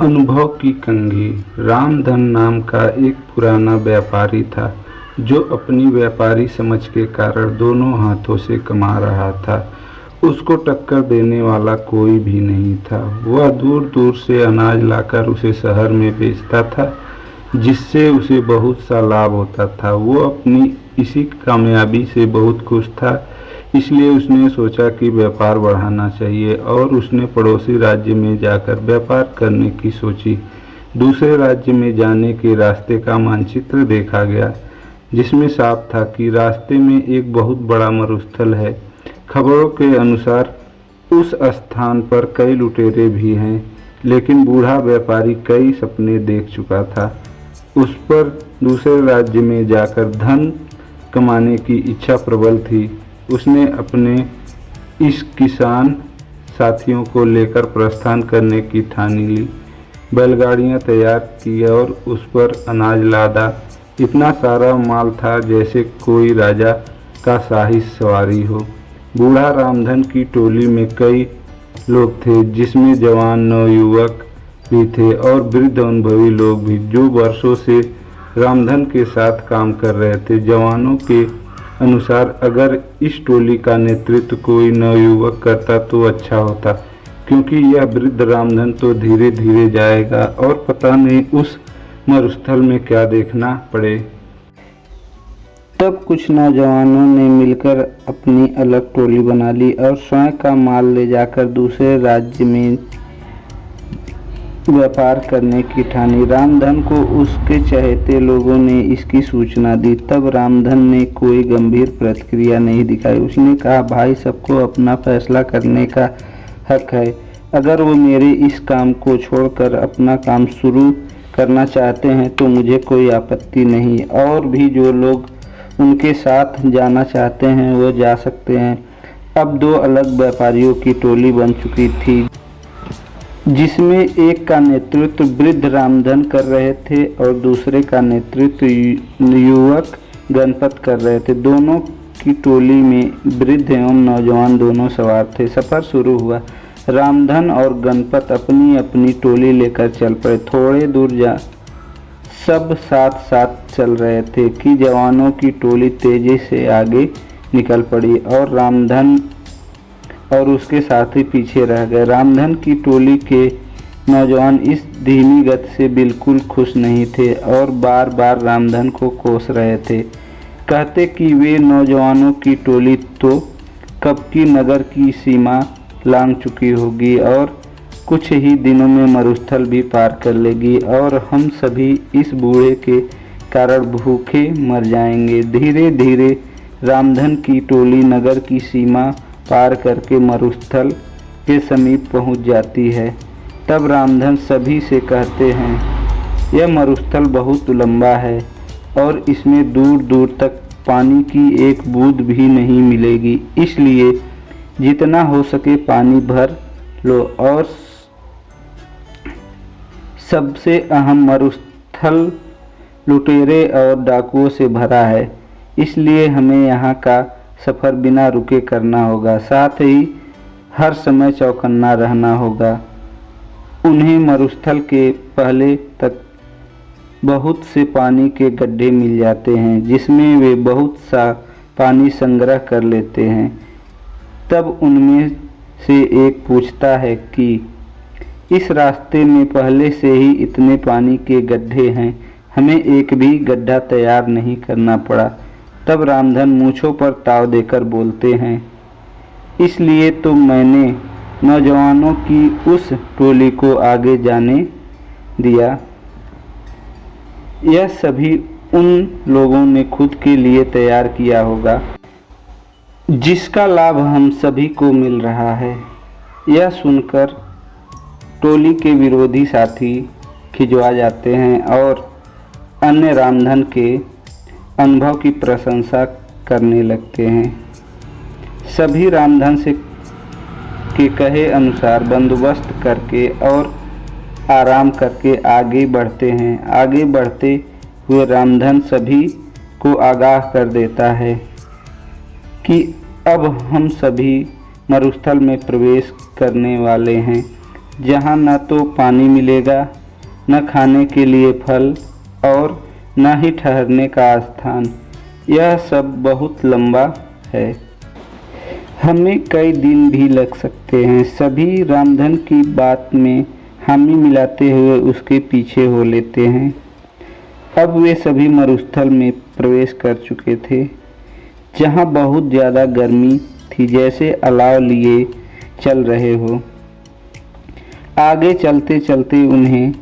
अनुभव की कंघी। रामधन नाम का एक पुराना व्यापारी था जो अपनी व्यापारी समझ के कारण दोनों हाथों से कमा रहा था। उसको टक्कर देने वाला कोई भी नहीं था। वह दूर दूर से अनाज लाकर उसे शहर में बेचता था, जिससे उसे बहुत सा लाभ होता था। वो अपनी इसी कामयाबी से बहुत खुश था, इसलिए उसने सोचा कि व्यापार बढ़ाना चाहिए और उसने पड़ोसी राज्य में जाकर व्यापार करने की सोची। दूसरे राज्य में जाने के रास्ते का मानचित्र देखा गया, जिसमें साफ था कि रास्ते में एक बहुत बड़ा मरुस्थल है। खबरों के अनुसार उस स्थान पर कई लुटेरे भी हैं, लेकिन बूढ़ा व्यापारी कई सपने देख चुका था। उस पर दूसरे राज्य में जाकर धन कमाने की इच्छा प्रबल थी। उसने अपने इस किसान साथियों को लेकर प्रस्थान करने की ठानी ली। बैलगाड़ियां तैयार की और उस पर अनाज लादा। इतना सारा माल था जैसे कोई राजा का शाही सवारी हो। बूढ़ा रामधन की टोली में कई लोग थे, जिसमें जवान नवयुवक भी थे और वृद्ध अनुभवी लोग भी, जो वर्षों से रामधन के साथ काम कर रहे थे। जवानों के अनुसार अगर इस टोली का नेतृत्व कोई नवयुवक करता तो अच्छा होता, क्योंकि यह वृद्ध रामधन तो धीरे धीरे जाएगा और पता नहीं उस मरुस्थल में क्या देखना पड़े। तब कुछ नौजवानों ने मिलकर अपनी अलग टोली बना ली और स्वयं का माल ले जाकर दूसरे राज्य में व्यापार करने की ठानी। रामधन को उसके चहेते लोगों ने इसकी सूचना दी। तब रामधन ने कोई गंभीर प्रतिक्रिया नहीं दिखाई। उसने कहा, भाई, सबको अपना फैसला करने का हक है। अगर वो मेरे इस काम को छोड़कर अपना काम शुरू करना चाहते हैं तो मुझे कोई आपत्ति नहीं। और भी जो लोग उनके साथ जाना चाहते हैं वो जा सकते हैं। अब दो अलग व्यापारियों की टोली बन चुकी थी, जिसमें एक का नेतृत्व वृद्ध रामधन कर रहे थे और दूसरे का नेतृत्व युवक गणपत कर रहे थे। दोनों की टोली में वृद्ध एवं नौजवान दोनों सवार थे। सफर शुरू हुआ। रामधन और गणपत अपनी अपनी टोली लेकर चल पड़े। थोड़े दूर सब साथ साथ चल रहे थे कि जवानों की टोली तेजी से आगे निकल पड़ी और रामधन और उसके साथी पीछे रह गए। रामधन की टोली के नौजवान इस धीमी गति से बिल्कुल खुश नहीं थे और बार बार रामधन को कोस रहे थे। कहते कि वे नौजवानों की टोली तो कब की नगर की सीमा लांघ चुकी होगी और कुछ ही दिनों में मरुस्थल भी पार कर लेगी और हम सभी इस बूढ़े के कारण भूखे मर जाएंगे। धीरे धीरे रामधन की टोली नगर की सीमा पार करके मरुस्थल के समीप पहुंच जाती है। तब रामधन सभी से कहते हैं, यह मरुस्थल बहुत लंबा है और इसमें दूर दूर तक पानी की एक बूंद भी नहीं मिलेगी, इसलिए जितना हो सके पानी भर लो। और सबसे अहम, मरुस्थल लुटेरे और डाकुओं से भरा है, इसलिए हमें यहाँ का सफ़र बिना रुके करना होगा। साथ ही हर समय चौकन्ना रहना होगा। उन्हें मरुस्थल के पहले तक बहुत से पानी के गड्ढे मिल जाते हैं, जिसमें वे बहुत सा पानी संग्रह कर लेते हैं। तब उनमें से एक पूछता है कि इस रास्ते में पहले से ही इतने पानी के गड्ढे हैं, हमें एक भी गड्ढा तैयार नहीं करना पड़ा। तब रामधन मूंछों पर ताव देकर बोलते हैं, इसलिए तो मैंने नौजवानों की उस टोली को आगे जाने दिया। यह सभी उन लोगों ने खुद के लिए तैयार किया होगा, जिसका लाभ हम सभी को मिल रहा है। यह सुनकर टोली के विरोधी साथी खिंचवा जाते हैं और अन्य रामधन के अनुभव की प्रशंसा करने लगते हैं। सभी रामधन से के कहे अनुसार बंदोबस्त करके और आराम करके आगे बढ़ते हैं। आगे बढ़ते हुए रामधन सभी को आगाह कर देता है कि अब हम सभी मरुस्थल में प्रवेश करने वाले हैं। जहाँ न तो पानी मिलेगा, न खाने के लिए फल और न ही ठहरने का स्थान। यह सब बहुत लंबा है, हमें कई दिन भी लग सकते हैं। सभी रामधन की बात में हामी मिलाते हुए उसके पीछे हो लेते हैं। अब वे सभी मरुस्थल में प्रवेश कर चुके थे, जहाँ बहुत ज़्यादा गर्मी थी, जैसे अलाव लिए चल रहे हो। आगे चलते चलते उन्हें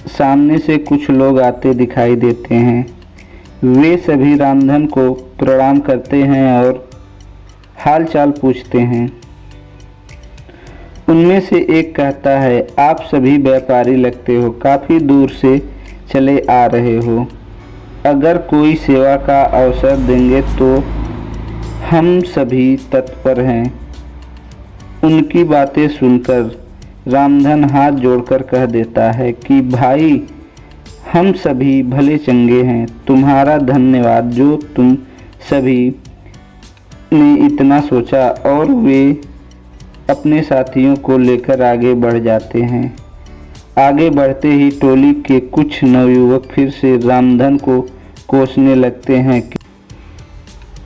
सामने से कुछ लोग आते दिखाई देते हैं। वे सभी रामधन को प्रणाम करते हैं और हाल चाल पूछते हैं। उनमें से एक कहता है, आप सभी व्यापारी लगते हो, काफ़ी दूर से चले आ रहे हो। अगर कोई सेवा का अवसर देंगे तो हम सभी तत्पर हैं। उनकी बातें सुनकर रामधन हाथ जोड़कर कह देता है कि भाई, हम सभी भले चंगे हैं। तुम्हारा धन्यवाद जो तुम सभी ने इतना सोचा। और वे अपने साथियों को लेकर आगे बढ़ जाते हैं। आगे बढ़ते ही टोली के कुछ नवयुवक फिर से रामधन को कोसने लगते हैं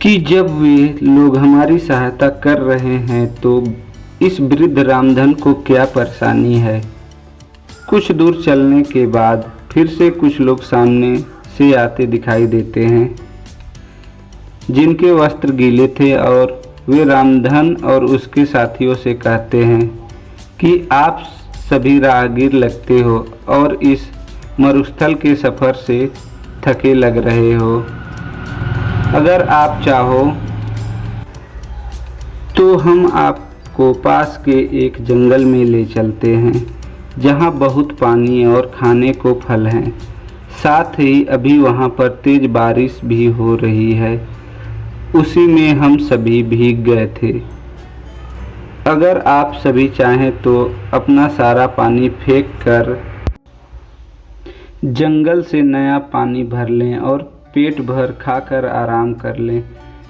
कि जब वे लोग हमारी सहायता कर रहे हैं तो इस वृद्ध रामधन को क्या परेशानी है। कुछ दूर चलने के बाद फिर से कुछ लोग सामने से आते दिखाई देते हैं, जिनके वस्त्र गीले थे, और वे रामधन और उसके साथियों से कहते हैं कि आप सभी राहगीर लगते हो और इस मरुस्थल के सफ़र से थके लग रहे हो। अगर आप चाहो तो हम आपको पास के एक जंगल में ले चलते हैं, जहाँ बहुत पानी और खाने को फल हैं। साथ ही अभी वहाँ पर तेज बारिश भी हो रही है। उसी में हम सभी भीग गए थे। अगर आप सभी चाहें तो अपना सारा पानी फेंक कर जंगल से नया पानी भर लें और पेट भर खाकर आराम कर लें।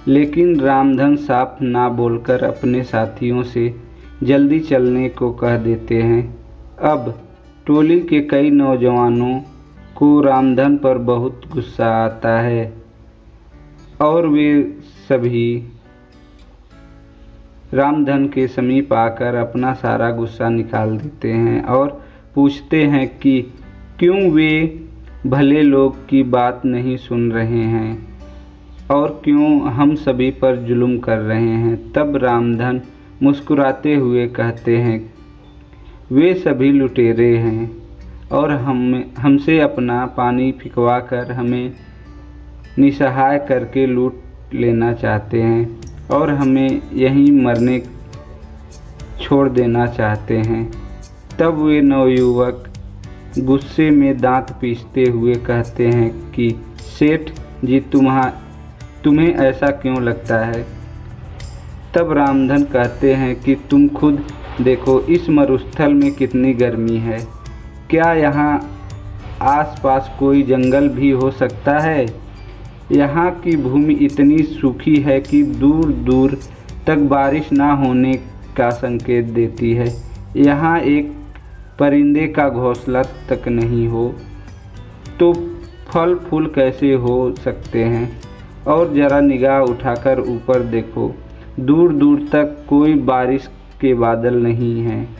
लेकिन रामधन साफ ना बोलकर अपने साथियों से जल्दी चलने को कह देते हैं। अब टोली के कई नौजवानों को रामधन पर बहुत गुस्सा आता है और वे सभी रामधन के समीप आकर अपना सारा गुस्सा निकाल देते हैं और पूछते हैं कि क्यों वे भले लोग की बात नहीं सुन रहे हैं और क्यों हम सभी पर जुल्म कर रहे हैं। तब रामधन मुस्कुराते हुए कहते हैं, वे सभी लुटेरे हैं और हमसे अपना पानी फिकवा कर हमें निसहाय करके लूट लेना चाहते हैं और हमें यहीं मरने छोड़ देना चाहते हैं। तब वे नवयुवक गुस्से में दांत पीसते हुए कहते हैं कि सेठ जी, तुम्हें ऐसा क्यों लगता है। तब रामधन कहते हैं कि तुम खुद देखो, इस मरुस्थल में कितनी गर्मी है। क्या यहाँ आसपास कोई जंगल भी हो सकता है। यहाँ की भूमि इतनी सूखी है कि दूर दूर तक बारिश ना होने का संकेत देती है। यहाँ एक परिंदे का घोंसला तक नहीं हो तो फल फूल कैसे हो सकते हैं। और ज़रा निगाह उठाकर ऊपर देखो, दूर दूर तक कोई बारिश के बादल नहीं हैं।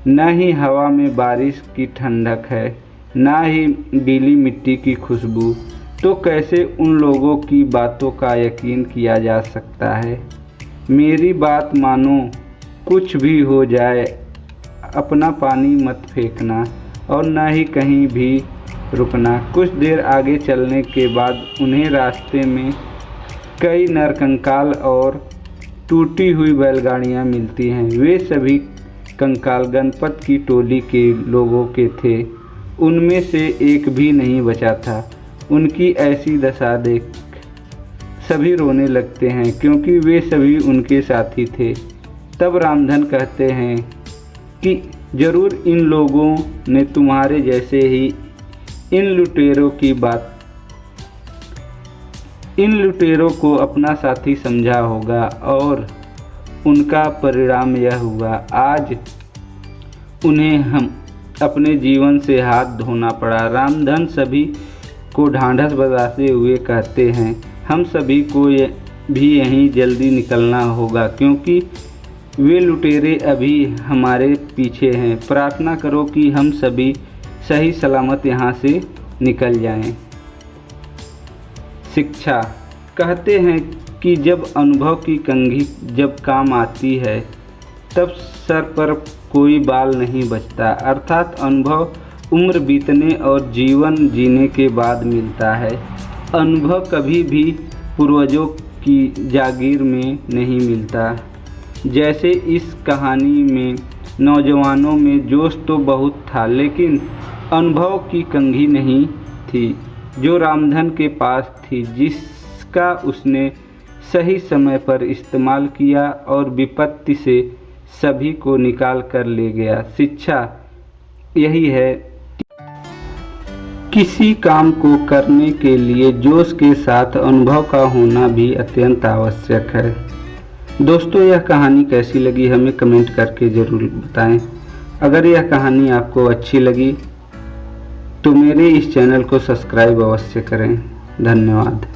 न ही हवा में बारिश की ठंडक है, न ही गीली मिट्टी की खुशबू। तो कैसे उन लोगों की बातों का यकीन किया जा सकता है। मेरी बात मानो, कुछ भी हो जाए अपना पानी मत फेंकना और न ही कहीं भी रुकना। कुछ देर आगे चलने के बाद उन्हें रास्ते में कई नरकंकाल और टूटी हुई बैलगाड़ियाँ मिलती हैं। वे सभी कंकाल गणपत की टोली के लोगों के थे। उनमें से एक भी नहीं बचा था। उनकी ऐसी दशा देख सभी रोने लगते हैं, क्योंकि वे सभी उनके साथी थे। तब रामधन कहते हैं कि जरूर इन लोगों ने तुम्हारे जैसे ही इन लुटेरों को अपना साथी समझा होगा और उनका परिणाम यह हुआ। आज उन्हें हम अपने जीवन से हाथ धोना पड़ा। रामधन सभी को ढांढस बंधाते हुए कहते हैं, हम सभी को भी यहीं जल्दी निकलना होगा, क्योंकि वे लुटेरे अभी हमारे पीछे हैं। प्रार्थना करो कि हम सभी सही सलामत यहाँ से निकल जाएं। शिक्षा कहते हैं कि जब अनुभव की कंघी जब काम आती है तब सर पर कोई बाल नहीं बचता, अर्थात अनुभव उम्र बीतने और जीवन जीने के बाद मिलता है। अनुभव कभी भी पूर्वजों की जागीर में नहीं मिलता। जैसे इस कहानी में नौजवानों में जोश तो बहुत था, लेकिन अनुभव की कंघी नहीं थी जो रामधन के पास थी, जिसका उसने सही समय पर इस्तेमाल किया और विपत्ति से सभी को निकाल कर ले गया। शिक्षा यही है, किसी काम को करने के लिए जोश के साथ अनुभव का होना भी अत्यंत आवश्यक है। दोस्तों, यह कहानी कैसी लगी हमें कमेंट करके ज़रूर बताएं। अगर यह कहानी आपको अच्छी लगी तो मेरे इस चैनल को सब्सक्राइब अवश्य करें। धन्यवाद।